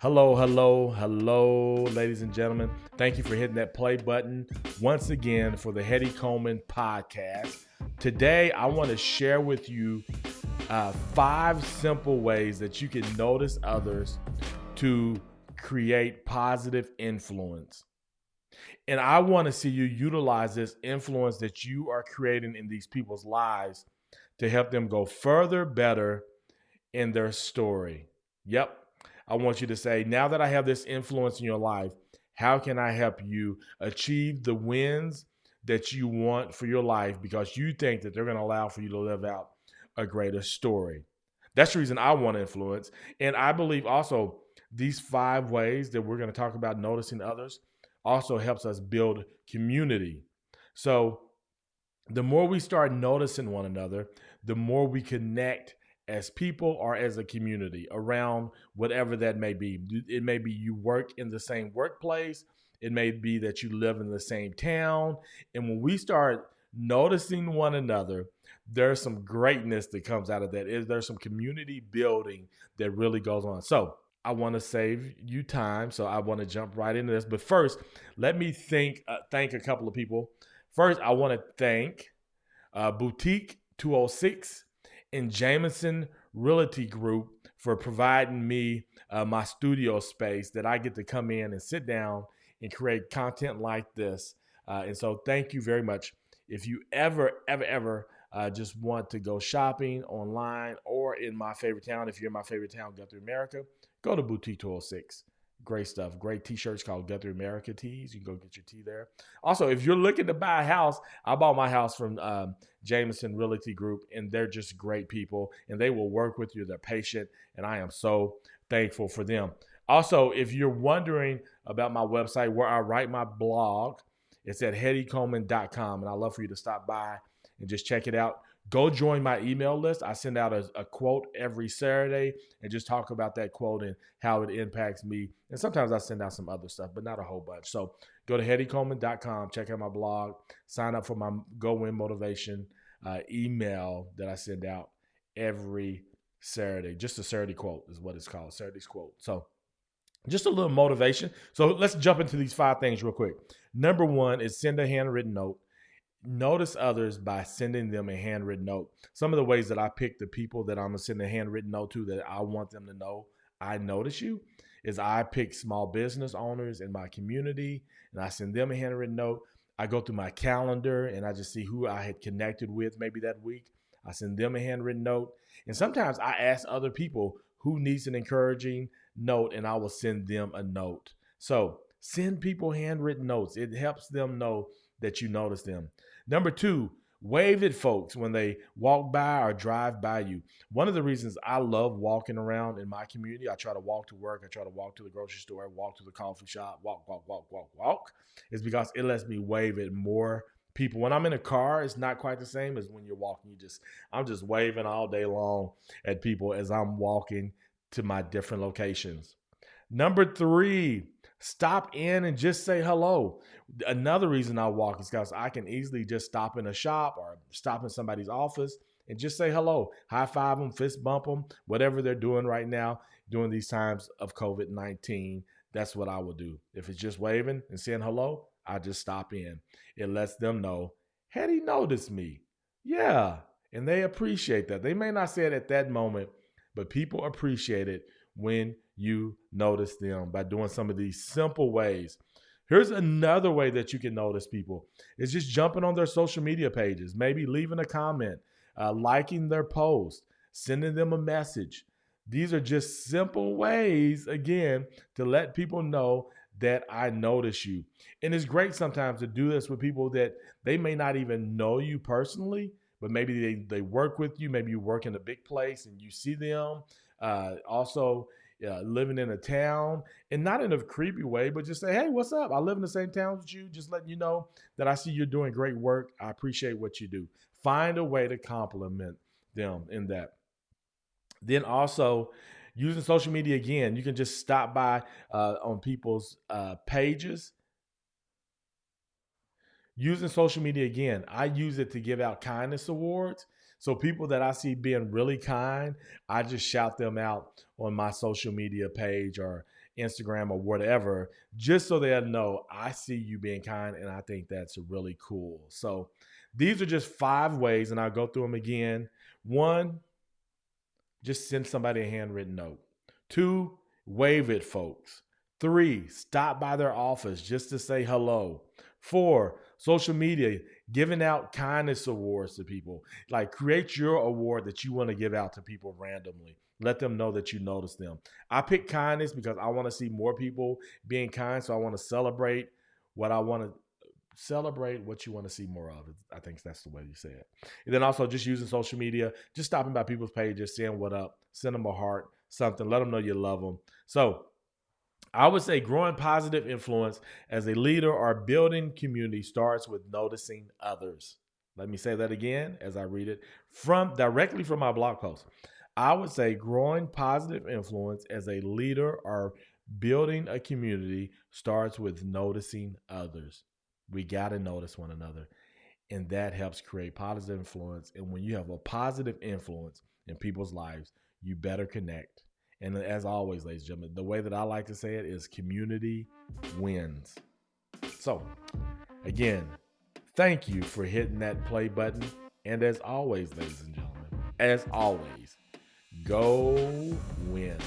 Hello, hello, hello, ladies and gentlemen. Thank you for hitting that play button once again for the Heady Coleman Podcast. Today, I want to share with you 5 simple ways that you can notice others to create positive influence. And I want to see you utilize this influence that you are creating in these people's lives to help them go further, better in their story. Yep. I want you to say, now that I have this influence in your life, how can I help you achieve the wins that you want for your life because you think that they're going to allow for you to live out a greater story? That's the reason I want to influence. And I believe also these 5 ways that we're going to talk about noticing others also helps us build community. So the more we start noticing one another, the more we connect as people or as a community around whatever that may be. It may be you work in the same workplace. It may be that you live in the same town. And when we start noticing one another, there's some greatness that comes out of that. There's some community building that really goes on. So I want to save you time. So I want to jump right into this. But first, let me thank a couple of people. First, I want to thank Boutique 206 and Jameson Realty Group for providing me my studio space that I get to come in and sit down and create content like this. And so thank you very much. If you ever just want to go shopping online or in my favorite town, if you're in my favorite town, Guthrie, America, go to Boutique 206. Great stuff. Great t-shirts called Guthrie America tees. You can go get your tee there. Also, if you're looking to buy a house, I bought my house from Jameson Realty Group, and they're just great people, and they will work with you. They're patient, and I am so thankful for them. Also, if you're wondering about my website where I write my blog, it's at headycoleman.com, and I'd love for you to stop by and just check it out. Go join my email list. I send out a quote every Saturday and just talk about that quote and how it impacts me. And sometimes I send out some other stuff, but not a whole bunch. So go to headycoleman.com, check out my blog, sign up for my Go Win Motivation email that I send out every Saturday. Just a Saturday quote is what it's called, Saturday's quote. So just a little motivation. So let's jump into these 5 things real quick. Number 1 is send a handwritten note. Notice others by sending them a handwritten note. Some of the ways that I pick the people that I'm going to send a handwritten note to that I want them to know I notice you is I pick small business owners in my community and I send them a handwritten note. I go through my calendar and I just see who I had connected with maybe that week. I send them a handwritten note. And sometimes I ask other people who needs an encouraging note and I will send them a note. So send people handwritten notes. It helps them know that you notice them. Number 2, wave at folks when they walk by or drive by you. One of the reasons I love walking around in my community, I try to walk to work, I try to walk to the grocery store, walk to the coffee shop, walk, is because it lets me wave at more people. When I'm in a car, it's not quite the same as when you're walking. I'm just waving all day long at people as I'm walking to my different locations. Number 3, stop in and just say hello. Another reason I walk is because I can easily just stop in a shop or stop in somebody's office and just say hello, high five them, fist bump them, whatever they're doing right now during these times of COVID-19. That's what I will do. If it's just waving and saying hello, I just stop in. It lets them know, had he noticed me? Yeah. And they appreciate that. They may not say it at that moment, but people appreciate it when you notice them by doing some of these simple ways. Here's another way that you can notice people. It's just jumping on their social media pages, maybe leaving a comment, liking their post, sending them a message. These are just simple ways, again, to let people know that I notice you. And it's great sometimes to do this with people that they may not even know you personally, but maybe they work with you. Maybe you work in a big place and you see them. Also, living in a town, and not in a creepy way, but just say, hey, what's up? I live in the same town as you. Just letting you know that I see you're doing great work. I appreciate what you do. Find a way to compliment them in that. Then also using social media again, you can just stop by on people's pages. Using social media again, I use it to give out kindness awards. So people that I see being really kind, I just shout them out on my social media page or Instagram or whatever, just so they'll know I see you being kind, and I think that's really cool. So these are just 5 ways, and I'll go through them again. 1, just send somebody a handwritten note. 2, wave at folks. 3, stop by their office just to say hello. 4, social media, giving out kindness awards to people. Like, create your award that you want to give out to people randomly. Let them know that you notice them. I pick kindness because I want to see more people being kind. So I want to celebrate what I want to celebrate, what you want to see more of. I think that's the way you say it. And then also just using social media, just stopping by people's pages, saying what up, send them a heart, something, let them know you love them. So I would say growing positive influence as a leader or building community starts with noticing others. Let me say that again as I read it directly from my blog post. I would say growing positive influence as a leader or building a community starts with noticing others. We got to notice one another, and that helps create positive influence. And when you have a positive influence in people's lives, you better connect. And as always, ladies and gentlemen, the way that I like to say it is community wins. So, again, thank you for hitting that play button. And as always, ladies and gentlemen, as always, go win.